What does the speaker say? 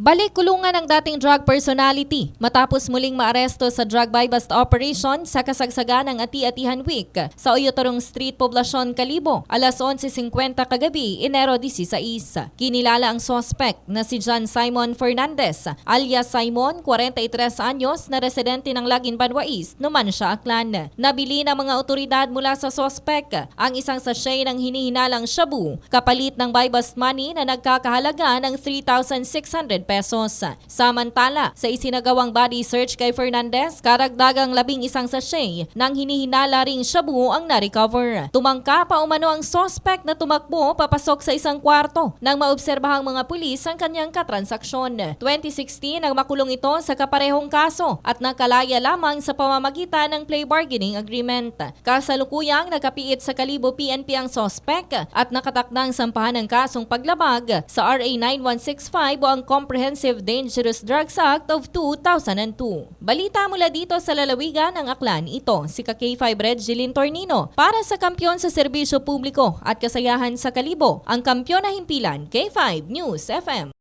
Balik kulungan ang dating drug personality matapos muling maaresto sa drug buy-bust operation sa kasagsagan ng Ati-Atihan Week sa Oyotorong Street, Poblacion, Calibo, alas 11:50 kagabi, Enero 16. Kinilala ang suspect na si John Simon Fernandez alias Simon, 43 anyos, na residente ng Lagin, Banwa East, Numancia, Aklan. Nabili ng mga otoridad mula sa suspect ang isang sachet ng hinihinalang shabu kapalit ng buy-bust money na nagkakahalaga ng 3,600 pesos. Samantala, sa isinagawang body search kay Fernandez, karagdagang 11 sachet ng hinihinala ring shabu ang na-recover. Tumangka pa umano ang suspect na tumakbo papasok sa isang kwarto nang maobserbahang mga pulis ang kanyang katransaksyon. 2016 ang makulong ito sa kaparehong kaso at nakalaya lamang sa pamamagitan ng plea bargaining agreement. Kasalukuyang nakapiit sa Calibo PNP ang suspect at nakatakdang sampahan ng kasong paglabag sa RA 9165 o ang Comprehensive Dangerous Drugs Act of 2002. Balita mula dito sa lalawigan ng Aklan, ito si K5 Regilyn Tornino para sa Kampyon sa Serbisyo Publiko at Kasayahan sa Calibo, ang Kampyon na Himpilan, K5 News FM.